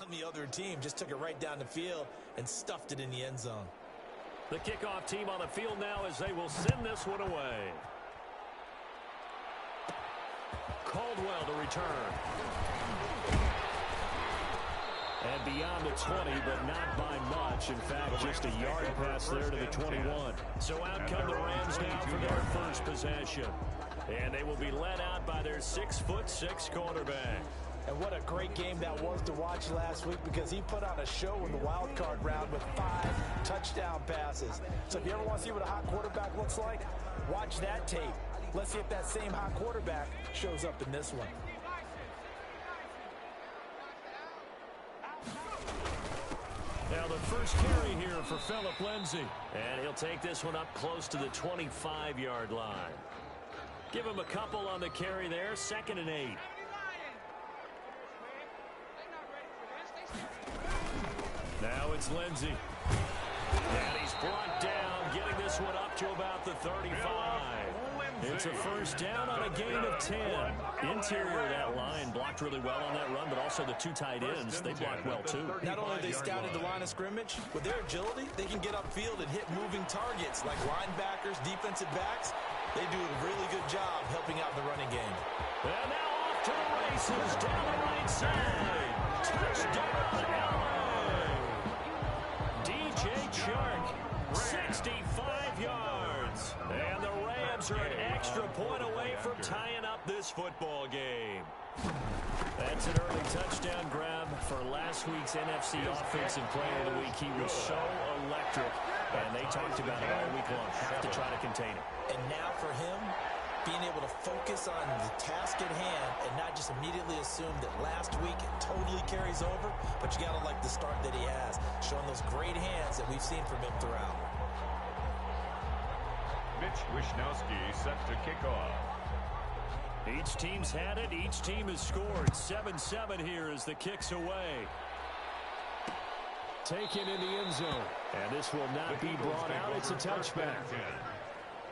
on the other team just took it right down the field and stuffed it in the end zone. The kickoff team on the field now as they will send this one away. Caldwell to return. And beyond the 20, but not by much. In fact, just a yard pass there to the 21. So out come the Rams now for their first possession. And they will be led out by their 6'6" quarterback. And what a great game that was to watch last week, because he put on a show in the wild card round with 5 touchdown passes. So if you ever want to see what a hot quarterback looks like, watch that tape. Let's see if that same hot quarterback shows up in this one. Now the first carry here for Phillip Lindsay. And he'll take this one up close to the 25-yard line. Give him a couple on the carry there. 2nd and 8. Now it's Lindsay. And he's brought down, getting this one up to about the 35. It's a first down on a gain of 10. Interior of that line blocked really well on that run, but also the 2 tight ends, they blocked well too. Not only they scouted the line of scrimmage, with their agility, they can get upfield and hit moving targets like linebackers, defensive backs. They do a really good job helping out the running game. And now off to the races down the right side. Touchdown, LA. DJ Chark, 65 yards. And the Rams are an extra point away from tying up this football game. That's an early touchdown grab for last week's NFC Offensive Player of the Week. He was so electric, and they talked about it all week long. Have to try to contain him. And now for him, being able to focus on the task at hand and not just immediately assume that last week it totally carries over, but you got to like the start that he has, showing those great hands that we've seen from him throughout. Mitch Wishnowsky set to kick off. Each team's had it. Each team has scored. 7-7 here as the kick's away. Taken in the end zone. And this will not be brought out. It's a touchback.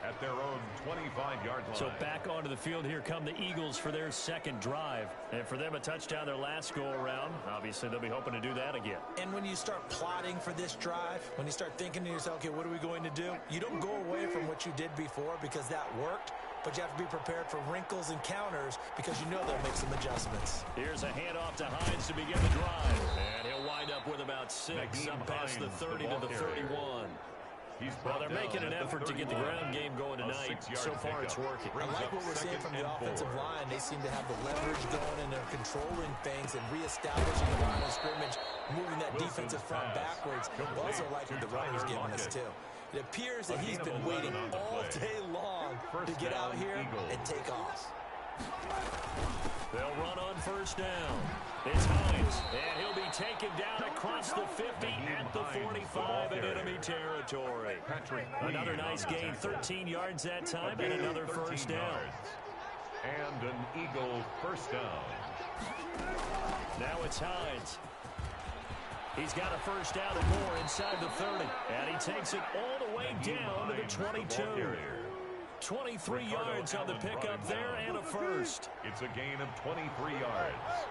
At their own 25-yard line. So back onto the field here come the Eagles for their second drive. And for them, a touchdown their last go-around. Obviously, they'll be hoping to do that again. And when you start plotting for this drive, when you start thinking to yourself, okay, what are we going to do? You don't go away from what you did before because that worked. But you have to be prepared for wrinkles and counters because you know they'll make some adjustments. Here's a handoff to Hines to begin the drive. And he'll wind up with about 6 up past the 30 to the 31. Well, they're making an effort to get the ground game going tonight. So far, it's working. I like what we're seeing from the offensive line. They seem to have the leverage going, and they're controlling things and reestablishing the line of scrimmage, moving that defensive front backwards. I also like what the runner's giving us, too. It appears that he's been waiting all day long to get out here and take off. They'll run on first down. It's Hines, and he'll be taken down across the 50 at the 45 in enemy territory. Another nice gain, 13 yards that time, and another first down. And an Eagle first down. Now it's Hines. He's got a first down and more inside the 30, and he takes it all the way down to the 22. 23 yards on the pickup there and a first. It's a gain of 23 yards.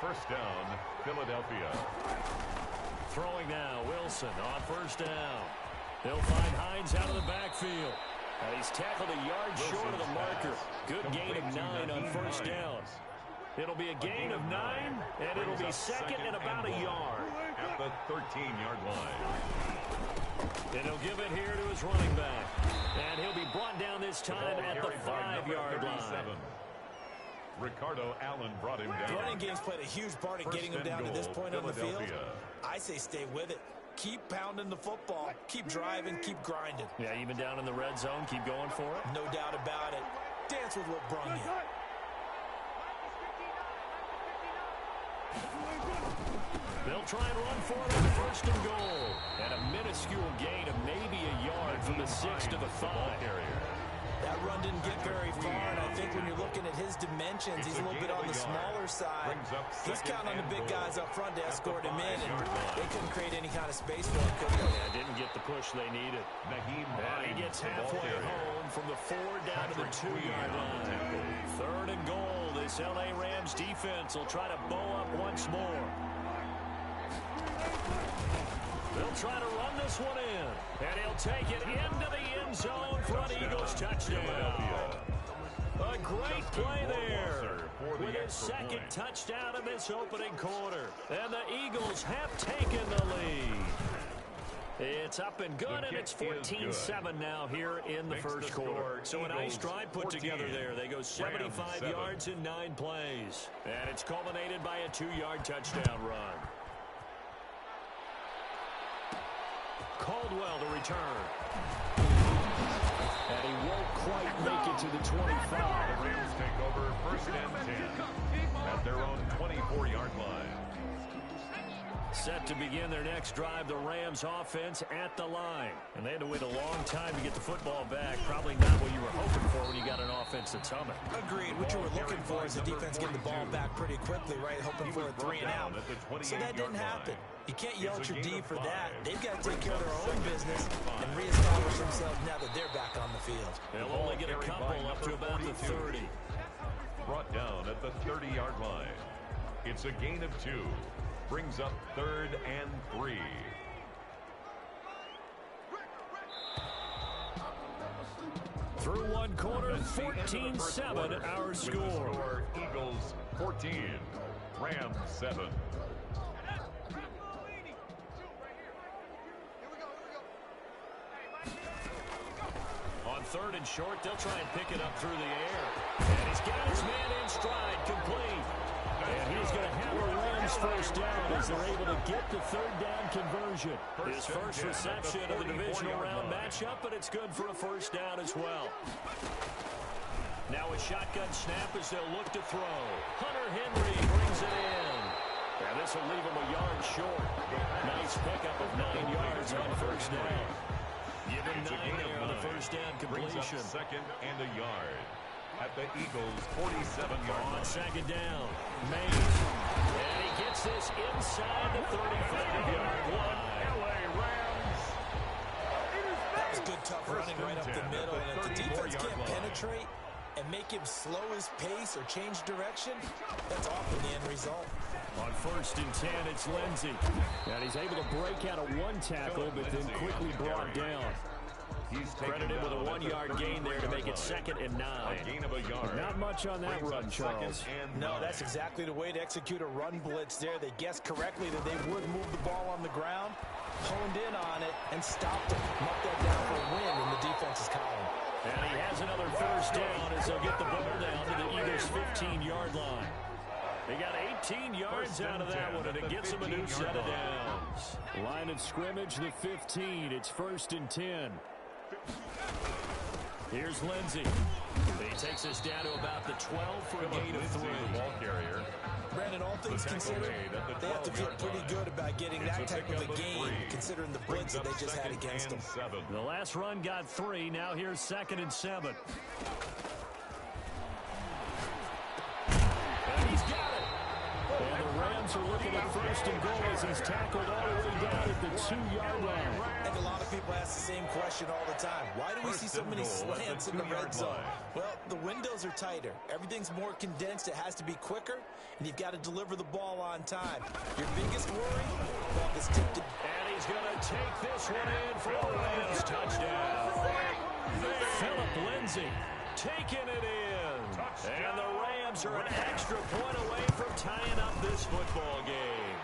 First down, Philadelphia. Throwing now, Wilson on first down. They'll find Hines out of the backfield. And he's tackled a yard short of the marker. Good gain of 9 on first down. It'll be a gain of 9, and it'll be second and about a yard. At the 13-yard line. And he'll give it here to his running back. And he'll be brought down this time at the 5-yard line. Ricardo Allen brought him down. The running game's played a huge part in getting him down to this point on the field. I say stay with it. Keep pounding the football. Keep driving. Keep grinding. Yeah, even down in the red zone, keep going for it. No doubt about it. Dance with what brung you. They'll try and run for it on first and goal. And a minuscule gain of maybe a yard from the 6 to the 5. That run didn't get very far, and I think when you're looking at his dimensions, he's a little bit on the smaller side. He's counting on the big guys up front to escort him in, and they couldn't create any kind of space for him, could they? Yeah, didn't get the push they needed. And he gets halfway home from the 4 down to the 2-yard line. 3rd and goal. This L.A. Rams defense will try to bow up once more. try to run this one in. And he'll take it into the end zone for an Eagles touchdown. A great play there with his second touchdown in this opening quarter. And the Eagles have taken the lead. It's up and good, and it's 14-7 now here in the first quarter. So a nice drive put together there. They go 75 yards in 9 plays. And it's culminated by a 2-yard touchdown run. Caldwell to return. And he won't quite make it to the 25. The Rams take over first and 10 at their own 24-yard line. Set to begin their next drive, the Rams offense at the line. And they had to wait a long time to get the football back. Probably not what you were hoping for when you got an offense that's humming. Agreed. What you were looking for is the defense getting the ball back pretty quickly, right? Hoping for a 3 and out. So that didn't happen. You can't yell at your D for that. They've got to take care of their own business and reestablish themselves now that they're back on the field. They'll only get a couple up to about the 30. Brought down at the 30-yard line. It's a gain of 2. Brings up 3rd and 3. Through one quarter, 14-7 our score. Eagles 14, Rams 7. On 3rd and short, they'll try and pick it up through the air. And he's got his man in stride, complete. And he's going to have a Rams first down as they're able to get the 3rd down conversion. His first reception of the divisional round matchup, but it's good for a first down as well. Now a shotgun snap as they'll look to throw. Hunter Henry brings it in. And this will leave him a yard short. Nice pickup of 9 yards on first down. Give him 9 there on the first down completion. 2nd and a yard. At the Eagles' 47-yard line. On 2nd down, Mays. And he gets this inside the 35-yard line. LA Rams. That was good, tough running right up the middle. And if the defense can't penetrate and make him slow his pace or change direction, that's often the end result. On 1st and 10, it's Lindsey. And he's able to break out a 1 tackle, but then quickly brought down. He's credited with a 1-yard gain there to make it 2nd and 9. A gain of a yard. Not much on that run, Charles. No, that's exactly the way to execute a run blitz there. They guessed correctly that they would move the ball on the ground, honed in on it, and stopped it. Marked that down for a win in the defense's column. And he has another first down as they'll get the ball down to the Eagles' 15-yard line. They got 18 yards out of that one, and it gets them a new set of downs. Line of scrimmage, the 15. It's 1st and 10. Here's Lindsey. He takes us down to about the 12 for a gain of 3. Ball carrier. Brandon, all things considered, they have to feel pretty good about getting that type of a gain, considering the blitz that they just had against them. The last run got 3. Now here's 2nd and 7. And he's got it. And the Rams are looking at 1st and goal as he's tackled all the way down at the 2-yard line. And a lot of people ask the same question all the time. Why do we see so many slants in the red zone? Well, the windows are tighter. Everything's more condensed. It has to be quicker, and you've got to deliver the ball on time. Your biggest worry? Ball gets tipped. And he's going to take this one in for a Rams touchdown. Philip Lindsay taking it in. And the Rams are an extra point away from tying up this football game.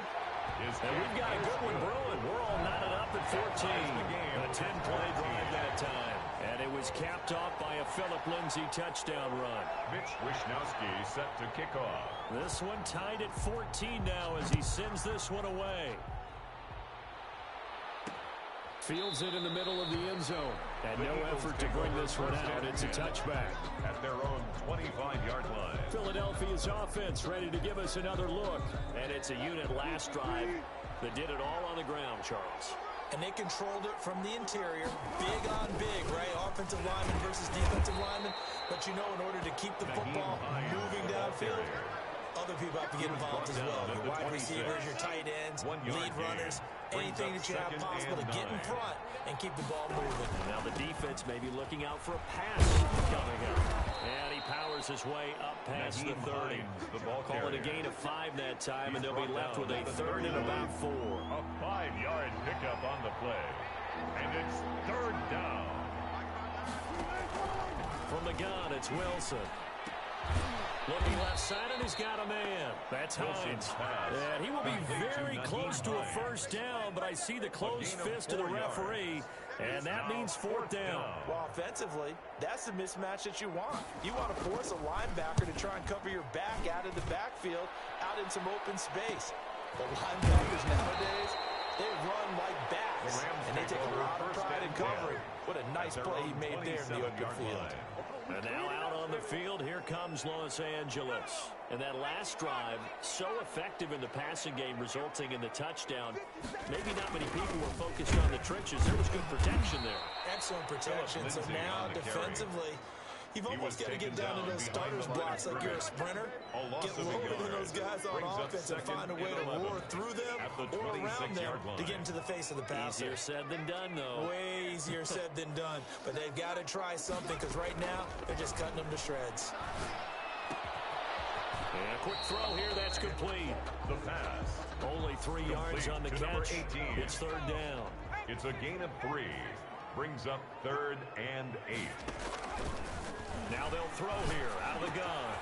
And we've got a good one brewing. We're all knotted up at 14. A 10-play drive that time. And it was capped off by a Philip Lindsay touchdown run. Mitch Wishnowsky set to kick off. This one tied at 14 now as he sends this one away. Fields it in the middle of the end zone. And no effort to bring this one out. It's a touchback. At their own 25-yard line. Philadelphia's offense ready to give us another look. And it's a unit last drive that did it all on the ground, Charles. And they controlled it from the interior. Big on big, right? Offensive lineman versus defensive lineman. But you know, in order to keep the football moving downfield, other people have to get involved as well. Your wide receivers, your tight ends, lead runners, anything that you have possible to get in front and keep the ball moving. Now the defense may be looking out for a pass coming up. And he powers his way up past the 30. Call it a gain of 5 that time, and they'll be left with a 3rd and about 4. A 5-yard pickup on the play. And it's third down. From the gun, it's Wilson. Looking left side, and he's got a man. That's Hines. And he will be very close to a first down, but I see the closed fist of the referee, and that means fourth down. Well, offensively, that's the mismatch that you want. You want to force a linebacker to try and cover your back out of the backfield, out in some open space. The linebackers nowadays, they run like backs, and they take a lot of pride in covering. What a nice play he made there in the open field. And now out on the field, here comes Los Angeles. And that last drive, so effective in the passing game, resulting in the touchdown. Maybe not many people were focused on the trenches. There was good protection there. Excellent protection. So now defensively, you've almost got to get down to those starters blocks like you're a sprinter. Get lower than those guys on offense and find a way to roar through them or around them to get into the face of the passer. Easier said than done, though. Way easier said than done. But they've got to try something because right now they're just cutting them to shreds. And a quick throw here, that's complete. The pass. Only 3 yards on the catch. It's third down. It's a gain of 3. Brings up third and 8. Now they'll throw here out of the gun.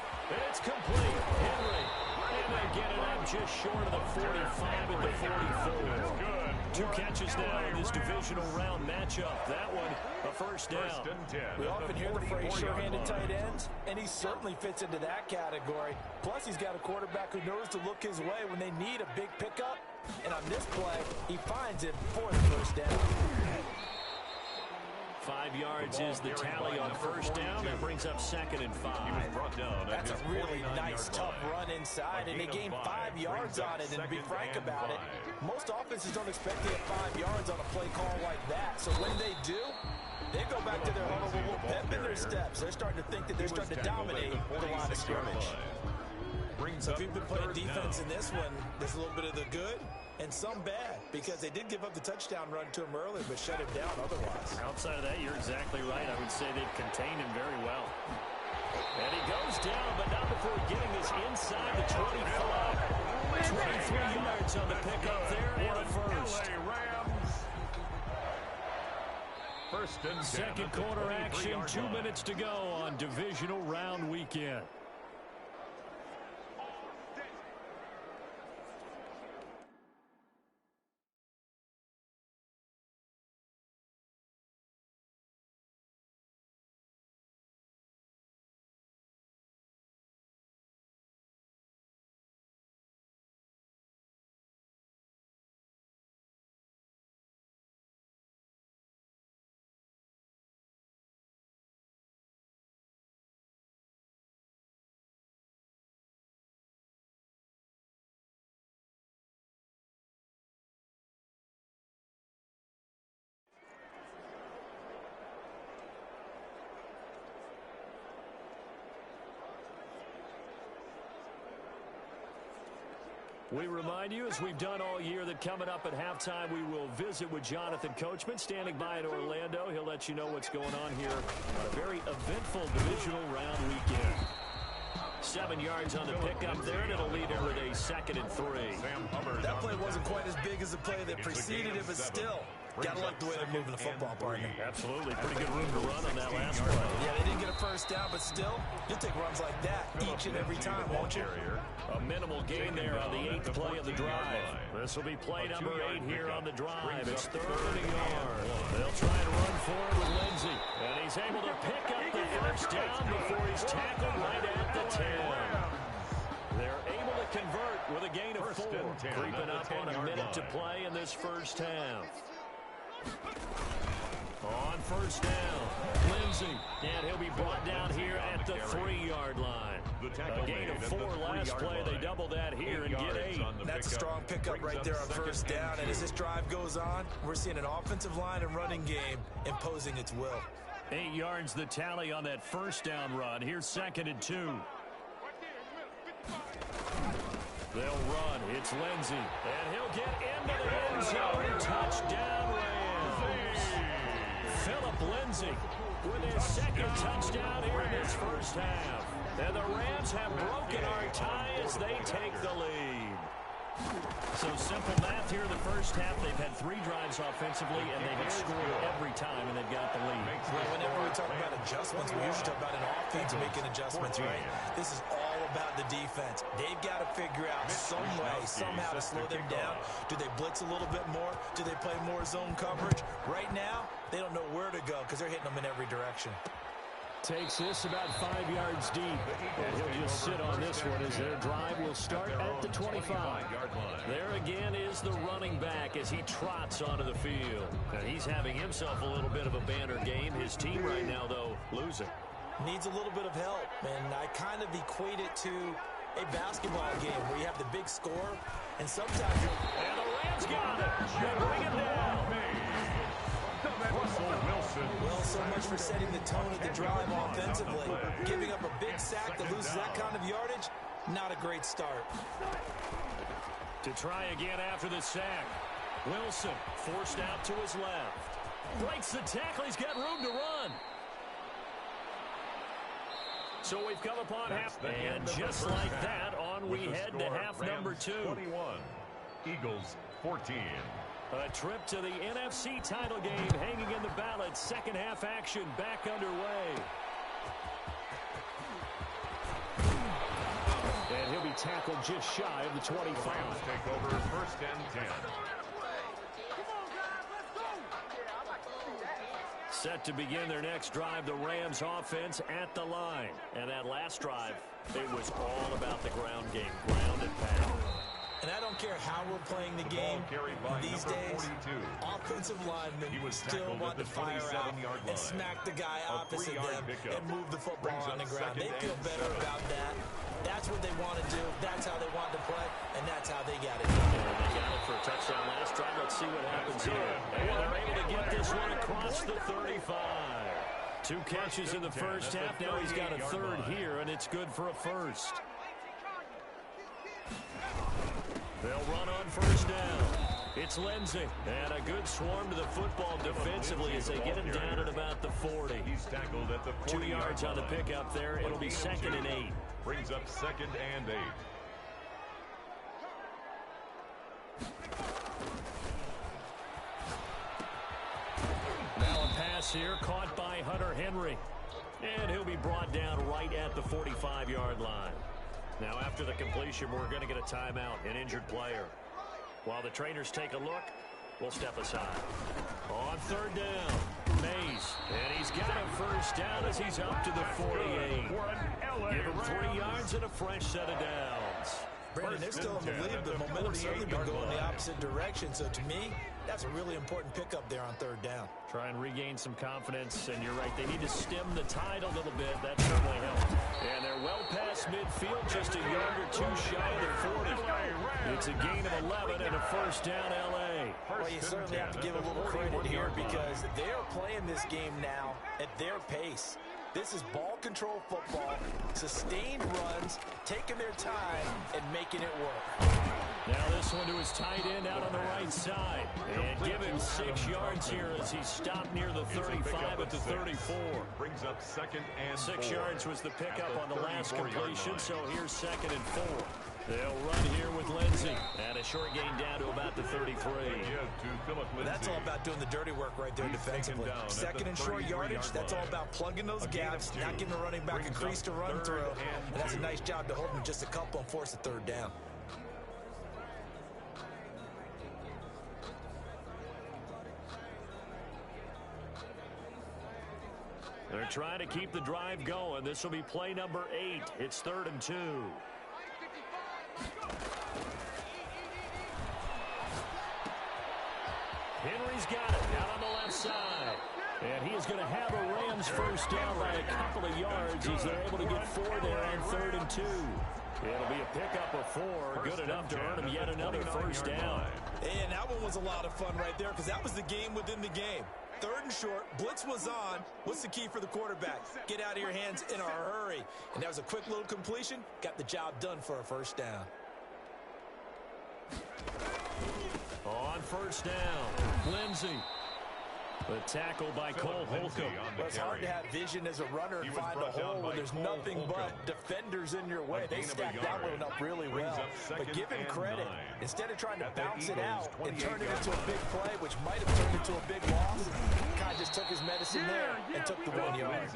It's complete. Henry. And they get it up just short of the 45 and the 44. Good. 2 catches now in this divisional round matchup. That one, a first down. First and 10. We often hear the phrase sure-handed tight ends, and he certainly fits into that category. Plus, he's got a quarterback who knows to look his way when they need a big pickup. And on this play, he finds it for the first down. 5 yards is the tally on first down. That brings up second and 5. He was brought down. That's a really nice, tough run inside, and they gained 5 yards on it. And to be frank about it, most offenses don't expect to get 5 yards on a play call like that. So when they do, they go back to their huddle with a little pep in their steps. They're starting to think that they're starting to dominate the line of scrimmage. So if you've been playing defense in this one, there's a little bit of the good and some bad, because they did give up the touchdown run to him earlier, but shut him down otherwise. Outside of that, you're exactly right. I would say they've contained him very well. And he goes down, but not before getting this inside the 25. 23 yards on the pickup there, and a first. First and 10. Second quarter action, 2 minutes to go on divisional round weekend. We remind you, as we've done all year, that coming up at halftime, we will visit with Jonathan Coachman, standing by in Orlando. He'll let you know what's going on here on a very eventful divisional round weekend. 7 yards on the pickup there, and it'll lead him with a second and 3. That play wasn't quite as big as the play that preceded it, but still, gotta like the way they're moving the football, partner. Absolutely. Pretty good room to run on that last play. Yeah, they didn't get a first down, but still, you'll take runs like that each and every time, won't you? A minimal gain there on the 8th play of the drive. This will be play number 8 here on the drive. It's third and a yard. They'll try to run for it with Lindsey. And he's able to pick up the first down before he's tackled right at the 10. They're able to convert with a gain of 4. Creeping up on a minute to play in this first half. On first down, Lindsey, and he'll be brought down here at the 3-yard line. A gain of 4 last play. They double that here and get 8. That's a strong pickup right there on first down. And as this drive goes on, we're seeing an offensive line and running game imposing its will. 8 yards the tally on that first down run. Here's second and 2. They'll run. It's Lindsey, and he'll get into the end zone. Touchdown, Rams. Philip Lindsey with his second touchdown here in this first half. And the Rams have broken our tie as they take the lead. So simple math here in the first half. They've had 3 drives offensively, and they've scored every time, and they've got the lead. Well, whenever we talk about adjustments, we usually talk about an offense making adjustments, right? This is all about the defense. They've got to figure out some way, somehow to slow them down. Do they blitz a little bit more? Do they play more zone coverage? Right now, they don't know where to go because they're hitting them in every direction. Takes this about 5 yards deep, and he'll just sit on this one as their drive will start at the 25-yard line. There again is the running back as he trots onto the field. And he's having himself a little bit of a banner game. His team right now, though, losing. Needs a little bit of help, and I kind of equate it to a basketball game where you have the big score, and sometimes and the Rams got it. They bring it down. Well, so much for setting the tone of the drive offensively. Giving up a big sack that loses that kind of yardage, not a great start. To try again after the sack. Wilson forced out to his left. Breaks the tackle. He's got room to run. So we've come upon half. And just like that, on we head to half number 2. 21, Eagles 14. A trip to the NFC title game hanging in the balance. Second half action back underway. And he'll be tackled just shy of the 25. Rams take over first and 10. Set to begin their next drive, the Rams offense at the line. And that last drive, it was all about the ground game, ground and pound. And I don't care how we're playing the game these days, offensive linemen still want to fire out and smack the guy opposite them and move the football on the ground. They feel better about that. That's what they want to do. That's how they want to play, and that's how they got it done. And they got it for a touchdown last drive. Let's see what happens here. And they're able to get this one across the 35. 2 catches in the first half. Now he's got a third here, and it's good for a first. They'll run on first down. It's Lindsey. And a good swarm to the football defensively as they get him down at about the 40. He's tackled at the 2 yards on the pickup there. It'll be 2nd and 8. Brings up 2nd and 8. Now a pass here caught by Hunter Henry. And he'll be brought down right at the 45-yard line. Now, after the completion, we're going to get a timeout, an injured player. While the trainers take a look, we'll step aside. On third down, Mays. And he's got a first down as he's up to the 48. Give him 3 yards and a fresh set of downs. Brandon, they're still in the lead, but momentum's certainly been going the opposite direction. So, to me, that's a really important pickup there on third down. Try and regain some confidence, and you're right. They need to stem the tide a little bit. That certainly helped. And they're well past midfield, just a yard or 2 shy of the 40. It's a gain of 11 and a first down, L.A. Well, you certainly have to give a little credit here because they're playing this game now at their pace. This is ball control football, sustained runs, taking their time, and making it work. Now this one to his tight end out on the right side. And give him 6 yards here as he stopped near the 35 at the 34. Brings up 2nd and 6 4. yards was the pickup on the last completion, so here's 2nd and 4. They'll run here with Lindsey. And a short gain down to about the 33. That's all about doing the dirty work right there defensively. 2nd and short yardage, that's all about plugging those gaps, not giving the running back a crease to run through. And that's a nice job to hold him just a couple and force a third down. They're trying to keep the drive going. This will be play number 8. It's 3rd and 2. Henry's got it out on the left side. And he is going to have a Rams first down by a couple of yards as they're able to get 4 there on 3rd and 2. It'll be a pickup of 4. Good enough to earn him yet another first down. And that one was a lot of fun right there because that was the game within the game. 3rd and short, blitz was on. What's the key for the quarterback? Get out of your hands in a hurry. And that was a quick little completion. Got the job done for a first down. On first down, Lindsey. The tackle by Cole Holcomb. Well, it's hard to have vision as a runner and find a hole when there's nothing but defenders in your way. They stacked that one up really well. But give him credit. Instead of trying to bounce it out and turn it into a big play, which might have turned into a big loss, Kai just took his medicine there and took the 1 yard.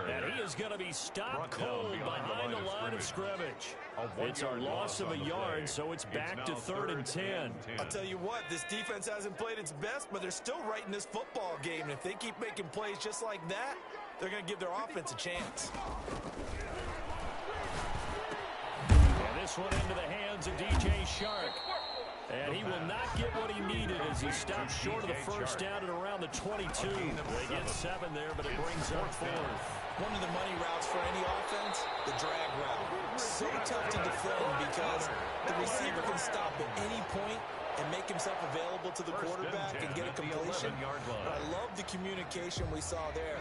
And he is going to be stopped cold behind the line of scrimmage. It's a loss of a yard, so it's back to 3rd and 10. I'll tell you what, this defense hasn't played its best, but they're still right in this football game. And if they keep making plays just like that, they're going to give their offense a chance. And this one into the hands of DJ Shark. And he will not get what he needed as he stops short of the first down at around the 22. They get 7 there, but it brings up 4th. One of the money routes for any offense, the drag route. So tough to defend because the receiver can stop at any point and make himself available to the quarterback and get a completion. But I love the communication we saw there.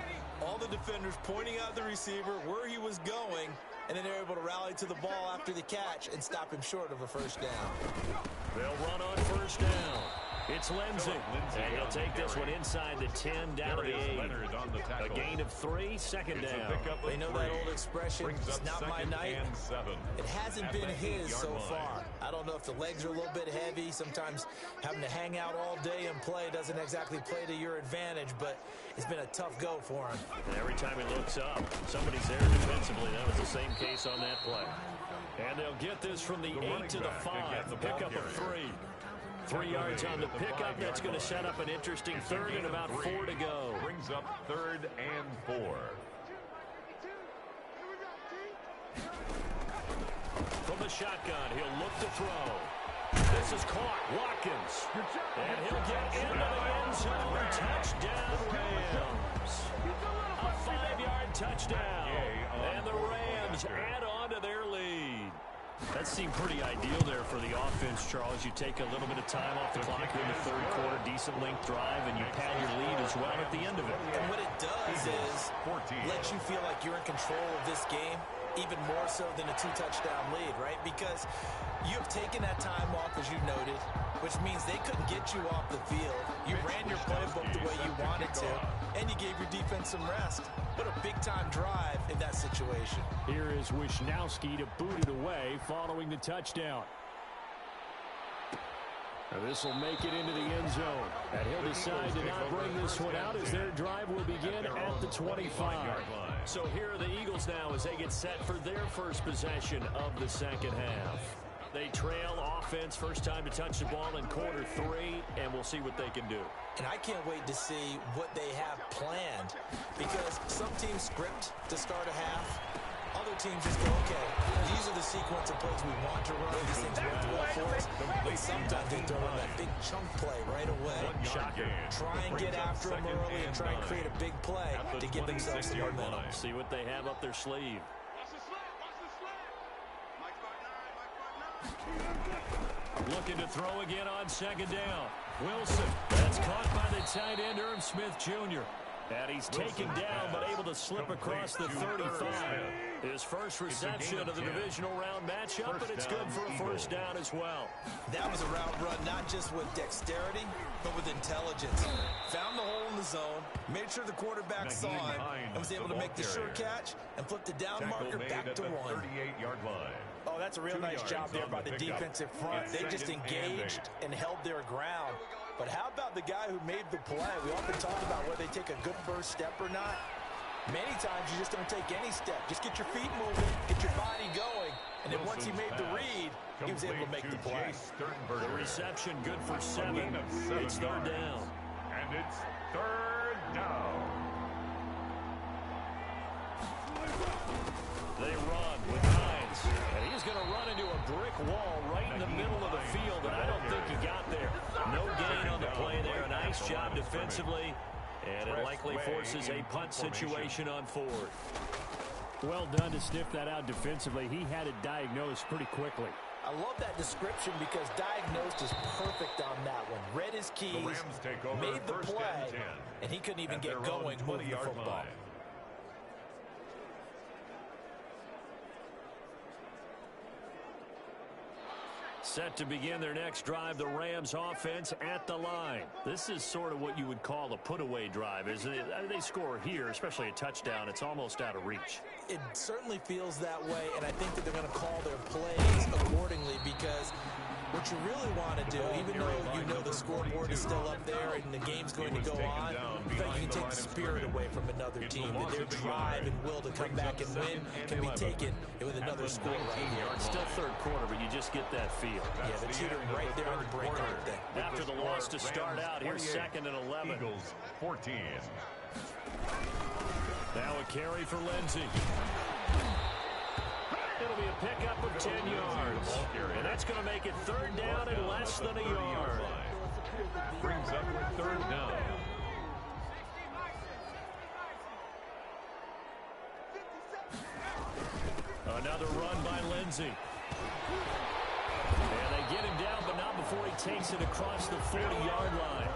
All the defenders pointing out the receiver where he was going, and then they're able to rally to the ball after the catch and stop him short of a first down. They'll run on first down. It's Lindsey. And he'll take this one inside the 10 down to the 8. A gain of 3, second down. They know that old expression, it's not my night. It hasn't been his so far. I don't know if the legs are a little bit heavy. Sometimes having to hang out all day and play doesn't exactly play to your advantage, but it's been a tough go for him. And every time he looks up, somebody's there defensively. That was the same case on that play. And they'll get this from the 8 to the 5. The pickup of 3. 3 yards on the pickup. That's going to set up an interesting 3rd and about 4 to go. Brings up 3rd and 4. From the shotgun, he'll look to throw. This is caught. Watkins. And he'll get into the end zone. Touchdown, Rams. A 5-yard touchdown. And the Rams add on to their lead. That seemed pretty ideal there for the offense, Charles. You take a little bit of time off the clock here in the 3rd quarter, decent length drive, and you pad your lead as well at the end of it. And what it does is let you feel like you're in control of this game, even more so than a 2-touchdown lead, right? Because you have taken that time off, as you noted, which means they couldn't get you off the field. You ran your playbook the way you wanted to, and you gave your defense some rest. What a big-time drive in that situation. Here is Wisnowski to boot it away following the touchdown. This will make it into the end zone. And he'll decide to not bring this one out as their drive will begin at the 25. So here are the Eagles now as they get set for their first possession of the second half. They trail offense, first time to touch the ball in quarter 3, and we'll see what they can do. And I can't wait to see what they have planned, because some teams script to start a half. Other teams just go, okay, these are the sequence of plays we want to run. These things work well for us. But sometimes they throw in that big chunk play right away. Shocker. Try and get after them early and try and create a big play to give themselves the momentum. See what they have up their sleeve. Looking to throw again on second down. Wilson. That's caught by the tight end, Irv Smith Jr. And he's taken down, but able to slip across the 35. His first reception of the divisional round matchup, but it's good for a first down as well. That was a route run not just with dexterity, but with intelligence. Found the hole in the zone, made sure the quarterback saw him, and was able to make the sure catch and flip the down marker back to 1. 38-yard line. Oh, that's a real nice job there by the defensive front. They just engaged and held their ground. But how about the guy who made the play? We often talk about whether they take a good first step or not. Many times you just don't take any step. Just get your feet moving, get your body going. And then once he made the read, he was able to make the play. The reception good for 7. It's 3rd down. And it's 3rd down. They run with Hines. And he's going to run into a brick wall right in the middle of the field, and I don't think he got there. No gain on the play there. A nice job defensively, and it likely forces a punt situation on 4th. Well done to sniff that out defensively. He had it diagnosed pretty quickly. I love that description because diagnosed is perfect on that one. Read his keys, made the play, and he couldn't even get going moving the football. Set to begin their next drive, the Rams offense at the line. This is sort of what you would call a put-away drive, isn't it? They score here, especially a touchdown. It's almost out of reach. It certainly feels that way, and I think that they're going to call their plays accordingly, because what you really want to do, even though you know the scoreboard is still up there and the game's going to go on, you think you can take the spirit away from another team, and their drive and will to come back and win can be taken with another score right here. It's still third quarter, but you just get that feel. Yeah, they're teetering right there on the brink of everything. After the loss to start out, here's 2nd and 11. Eagles 14. Now a carry for Lindsey. It'll be a pickup of 10 yards. And that's going to make it 3rd down and less than a yard. Brings up 3rd down. Another run by Lindsey. And they get him down, but not before he takes it across the 40-yard line.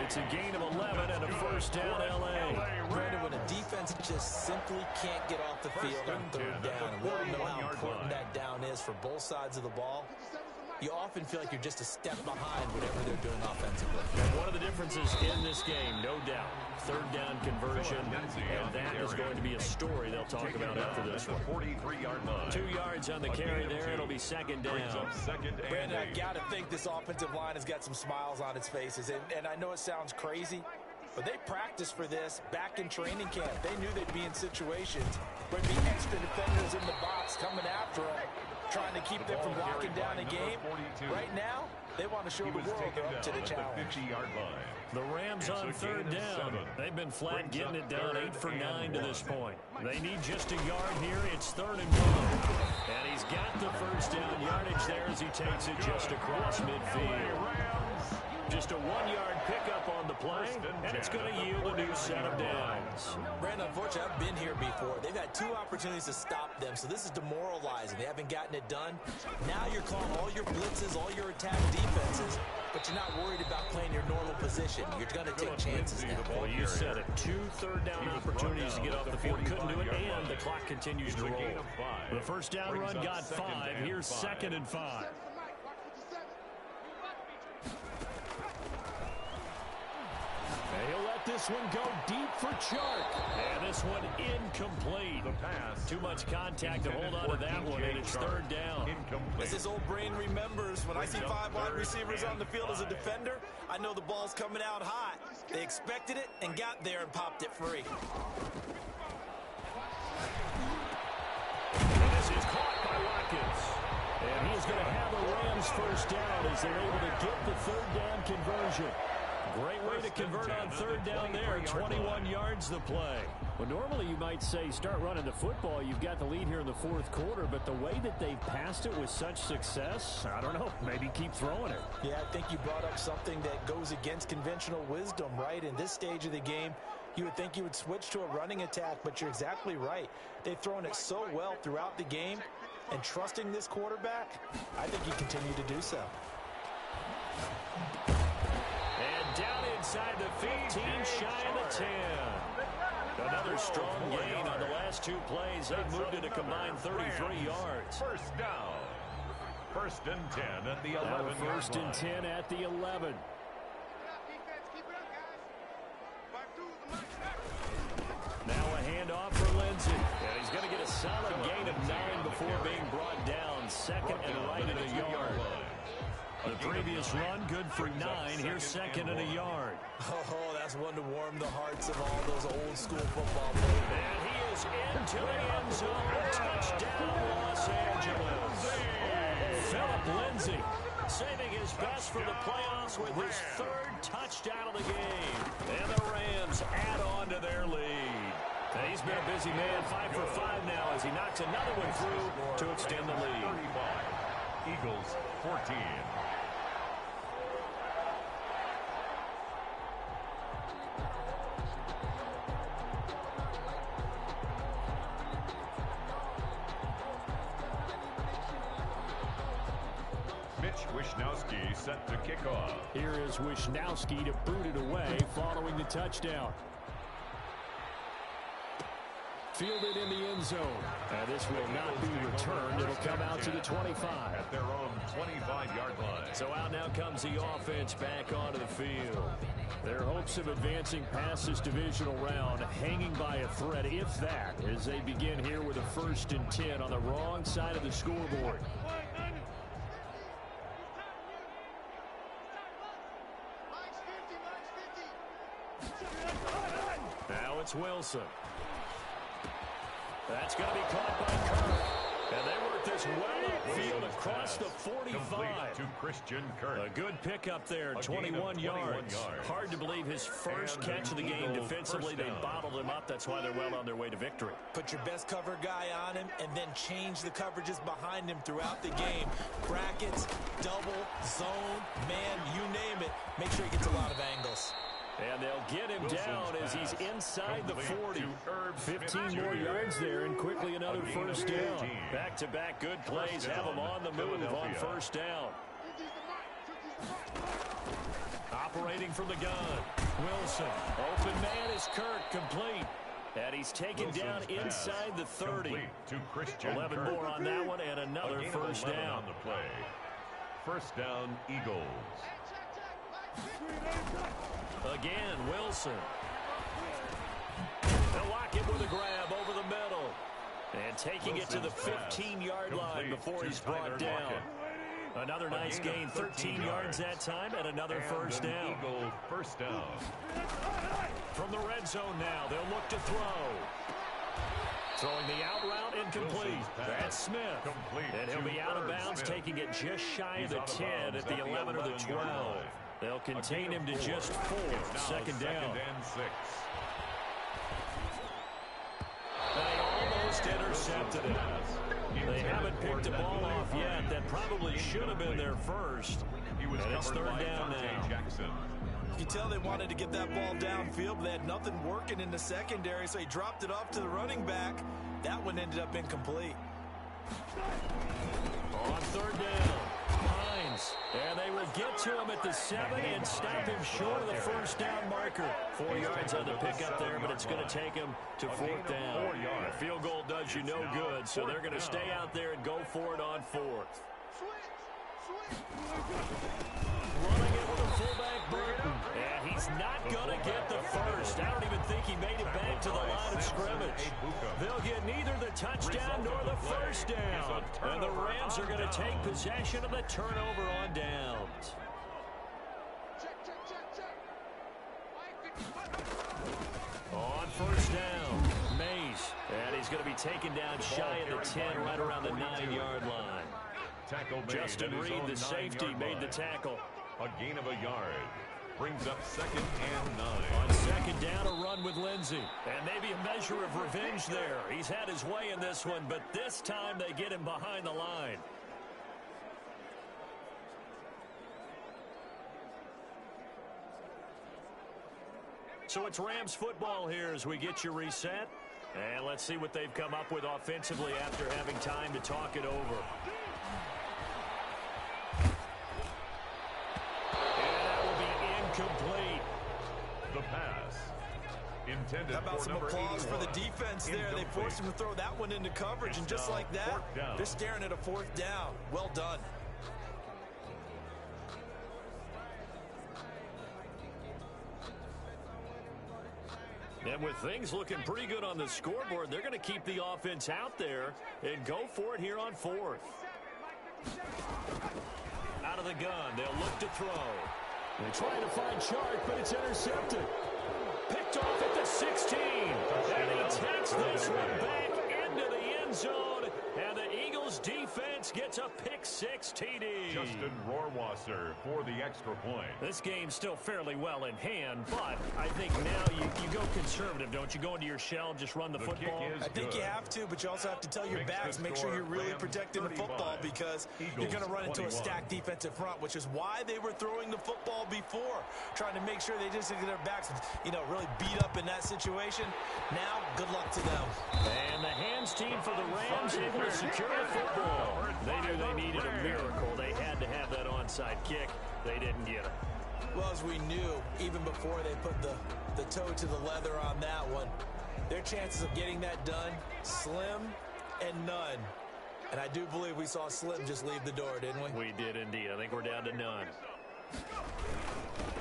It's a gain of 11 and a 1st down, L.A. Brandon, when a defense just simply can't get off the field on 3rd down, and we all know how important that down is for both sides of the ball, you often feel like you're just a step behind whatever they're doing offensively. And one of the differences in this game, no doubt, 3rd down conversion, and that is going to be a story they'll talk about after this one. 43-yard line. 2 yards on the carry there. It'll be 2nd down. Brandon, I got to think this offensive line has got some smiles on its faces, and I know it sounds crazy, but they practiced for this back in training camp. They knew they'd be in situations where there'd be extra defenders in the box coming after them, trying to keep them from locking down a game. Right now, they want to show the world they're up to the challenge. The Rams on 3rd down. They've been flat getting it down 8 for 9 to this point. They need just a yard here. It's 3rd and 1. And he's got the 1st down yardage there as he takes it just across midfield. Just a 1-yard pickup on the play, and it's going to yield a new set of downs. Brandon, unfortunately, I've been here before. They've had 2 opportunities to stop them, so this is demoralizing. They haven't gotten it done. Now you're calling all your blitzes, all your attack defenses, but you're not worried about playing your normal position. You're going to take chances now. Well, you said it. 2 third-down opportunities to get off the field. Couldn't do it, and the clock continues to roll. The 1st down run got 5. Here's 2nd and 5. He'll let this one go deep for Chark. And this one incomplete. The pass. Too much contact to hold on to that one, and it's 3rd down. As his old brain remembers, when I see 5 wide receivers on the field as a defender, I know the ball's coming out hot. They expected it and got there and popped it free. And this is caught by Watkins. And he's going to have a Rams 1st down as they're able to get the 3rd down conversion. Great way to convert on 3rd down there. 21 yards the play. Well, normally you might say start running the football. You've got the lead here in the 4th quarter, but the way that they've passed it with such success, I don't know, maybe keep throwing it. Yeah, I think you brought up something that goes against conventional wisdom, right? In this stage of the game, you would think you would switch to a running attack, but you're exactly right. They've thrown it so well throughout the game, and trusting this quarterback, I think you continue to do so. Down inside the 15, shy of the 10. Another strong gain on the last 2 plays. They've moved it a combined 33 yards. 1st down. 1st and 10 at the 11. 1st and 10 at the 11. Now a handoff for Lindsey. And he's going to get a solid gain of 9 before being brought down. 2nd and right at a yard. The previous run, good for 9. Here's 2nd and a yard. Oh, that's one to warm the hearts of all those old-school football players. And he is into the end zone. Touchdown, Los Angeles. Philip Lindsey saving his best for the playoffs with his 3rd touchdown of the game. And the Rams add on to their lead. And he's been a busy man, 5 for 5 now as he knocks another one through to extend the lead. Eagles 14. Wishnowski set to kick off. Here is Wishnowski to boot it away following the touchdown. fielded in the end zone. And this will not be returned. It'll come out to the 25. At their own 25-yard line. So out now comes the offense back onto the field. Their hopes of advancing past this divisional round hanging by a thread, if that, as they begin here with a 1st and 10 on the wrong side of the scoreboard. Now it's Wilson. That's going to be caught by Kirk. And they work this well upfield across the 45. To Christian Kirk. A good pickup there, 21 yards. Hard to believe his first catch of the game defensively. They bottled him up. That's why they're well on their way to victory. Put your best cover guy on him and then change the coverages behind him throughout the game. Brackets, double, zone, man, you name it. Make sure he gets a lot of angles. And they'll get him down as he's inside the 40. 15 more yards there, and quickly another 1st down. Back-to-back good plays have him on the move on 1st down. Operating from the gun. Wilson. Open man is Kirk, complete. And he's taken down inside the 30. 11 more on that one, and another 1st down. On the play. 1st down, Eagles. Again, Wilson. They'll lock him with a grab over the middle. And taking it to the 15-yard line before he's brought down. Another nice gain, 13 yards that time, and another 1st down. Eagle 1st down. From the red zone now, they'll look to throw. Throwing the out route incomplete. That's Smith. And he'll be out of bounds, taking it just shy of the 10 at the 11 or the 12. They'll contain him to just 4. 2nd down. And 6. They almost intercepted it. They haven't picked the ball off yet. That probably should have been their first. And it's 3rd down now. You can tell they wanted to get that ball downfield, but they had nothing working in the secondary, so he dropped it off to the running back. That one ended up incomplete. On 3rd down. And they will get to him at the 7 and stop him short of the 1st down marker. 4 yards on the pickup there, but it's going to take him to 4th down. A field goal does you no good, so they're going to stay out there and go for it on 4th. Running it with a fullback Burton. And he's not going to get the first. I don't even think he made it back to the line of scrimmage. They'll get neither the touchdown nor the 1st down. And the Rams are going to take possession of the turnover on downs. On 1st down, Mays. And he's going to be taken down shy of the 10, right around the 9-yard line. Justin Reed, the safety, made the tackle. A gain of a yard. Brings up 2nd and 9. On 2nd down, a run with Lindsey. And maybe a measure of revenge there. He's had his way in this one, but this time they get him behind the line. So it's Rams football here as we get you reset. And let's see what they've come up with offensively after having time to talk it over. Complete. The pass. Intended. How about some applause for the defense there? They forced him to throw that one into coverage, and just like that, they're staring at a 4th down. Well done. And with things looking pretty good on the scoreboard, they're going to keep the offense out there and go for it here on 4th. Out of the gun, they'll look to throw. They're trying to find Chark, but it's intercepted. Picked off at the 16. And he takes this one back into the end zone. And the Eagles defense gets a pick-6 TD. Justin Rohrwasser for the extra point. This game's still fairly well in hand, but I think now you go conservative, don't you? Go into your shell, just run the football. I think you have to, but you also have to tell your backs, make sure you're really protecting the football, because you're going to run into a stacked defensive front, which is why they were throwing the football before, trying to make sure they just get their backs, really beat up in that situation. Now, good luck to them. And the hands team for the Rams able to secure the football. They knew they needed a miracle. They had to have that onside kick. They didn't get it. Well, as we knew, even before they put the toe to the leather on that one, their chances of getting that done, slim and none. And I do believe we saw Slim just leave the door, didn't we? We did indeed. I think we're down to none.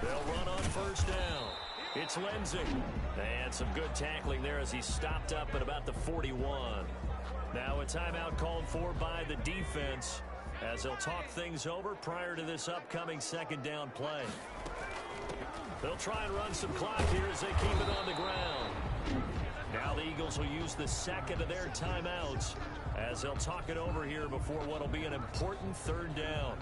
They'll run on first down. It's Lindsey. And some good tackling there as he stopped up at about the 41. Now a timeout called for by the defense as they'll talk things over prior to this upcoming second down play. They'll try and run some clock here as they keep it on the ground. Now the Eagles will use the second of their timeouts as they'll talk it over here before what will be an important third down.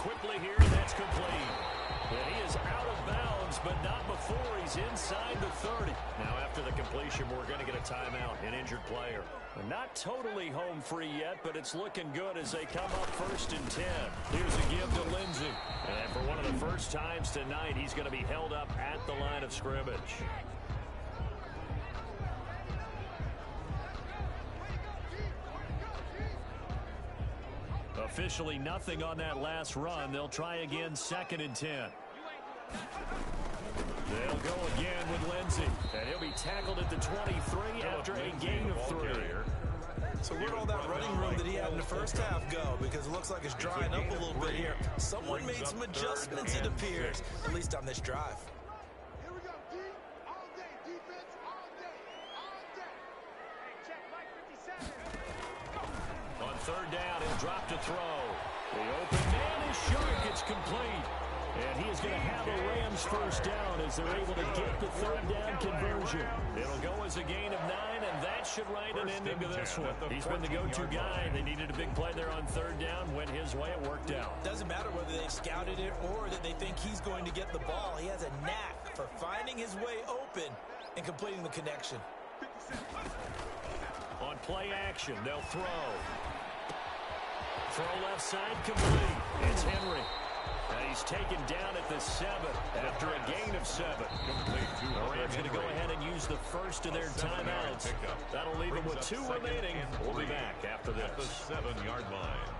Quickly here, that's complete. And he is out of bounds, but not before he's inside the 30. Now after the completion, we're going to get a timeout, an injured player. Not totally home free yet, but it's looking good as they come up 1st and 10. Here's a give to Lindsey. And for one of the first times tonight, he's going to be held up at the line of scrimmage. Officially nothing on that last run. They'll try again 2nd and 10. They'll go again with Lindsey. And he'll be tackled at the 23 after a gain of 3. So where'd all that running room that he had in the first half go? Because it looks like it's drying up a little bit here. Someone made some adjustments, it appears, at least on this drive. Here we go, D. All day, defense, all day, all day. Hey, check, Mike 57. On third down, he'll drop to throw. The open man is short. It's complete. And he is going to have a Rams first down as they're able to get the third down conversion. It'll go as a gain of 9, and that should write an ending to this one. He's been the go-to guy. They needed a big play there on third down. Went his way. It worked out. Doesn't matter whether they scouted it or that they think he's going to get the ball. He has a knack for finding his way open and completing the connection. On play action, they'll throw. Throw left side complete. It's Henry. And he's taken down at the 7 after a gain of 7. The Rams going to go ahead and use the first of their timeouts. That'll leave them with 2 remaining. We'll be back after this. At the 7-yard line.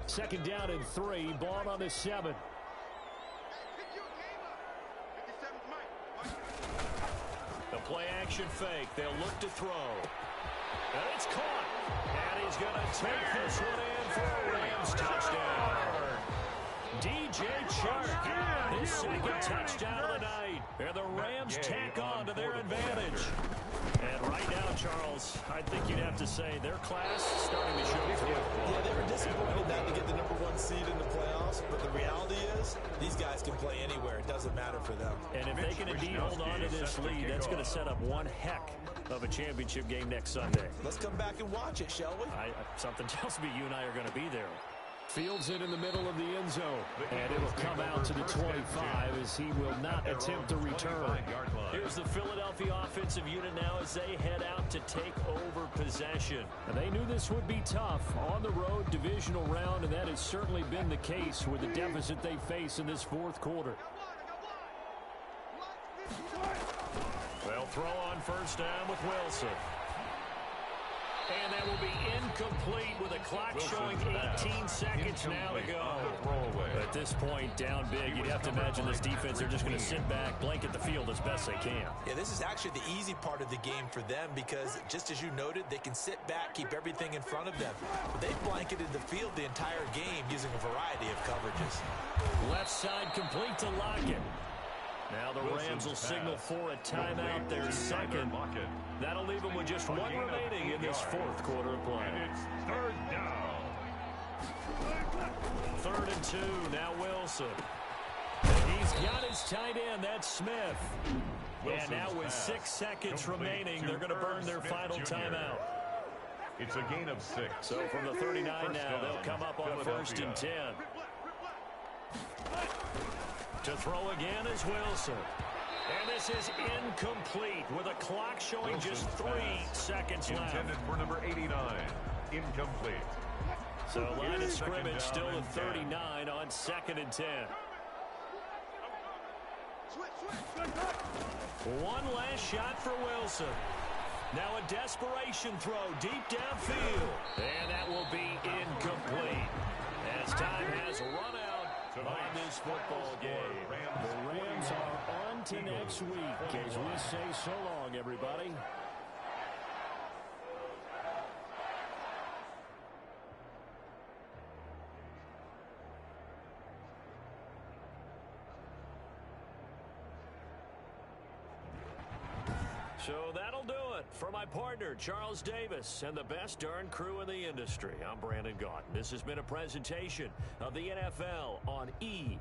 Second down and 3. Ball on the 7. The play action fake. They'll look to throw. And it's caught. And he's going to take this one in for a Rams touchdown. DJ Chark, his second touchdown of the night. And the Rams tack on to their advantage. And right now, Charles, I think you'd have to say their class starting to show through. Yeah, they were disappointed not to get the #1 seed in the playoffs, but the reality is these guys can play anywhere. It doesn't matter for them. And if they can indeed hold on to this lead, that's going to set up one heck of a championship game next Sunday. Let's come back and watch it, shall we? Something tells me you and I are going to be there. Fields it in the middle of the end zone. And it'll come out to the 25 as he will not attempt to return. Here's the Philadelphia offensive unit now as they head out to take over possession. And they knew this would be tough on the road divisional round, and that has certainly been the case with the deficit they face in this fourth quarter. They'll throw on first down with Wilson. And that will be incomplete with a clock showing 18 seconds now to go. At this point, down big, you'd have to imagine this defense, they're just going to sit back, blanket the field as best they can. Yeah, this is actually the easy part of the game for them because, just as you noted, they can sit back, keep everything in front of them. But they've blanketed the field the entire game using a variety of coverages. Left side complete to Lockett. Now the Rams will signal for a timeout, their second. That'll leave them with just 1 remaining in this fourth quarter of play. And it's third down. 3rd and 2, now Wilson. And he's got his tight end, that's Smith. And now with 6 seconds remaining, they're going to burn their final timeout. It's a gain of 6. So from the 39 now, they'll come up on 1st and 10. To throw again is Wilson. And this is incomplete with a clock showing Wilson's just 3 seconds left. Intended for number 89. Incomplete. So line of scrimmage Second still down at and 39 on 2nd and 10. One last shot for Wilson. Now a desperation throw deep downfield. And that will be incomplete. As time has run out on this football game. The Rams are on to next week as we say so long, everybody. So that'll do it for my partner, Charles Davis, and the best darn crew in the industry. I'm Brandon Gaudin. This has been a presentation of the NFL on E!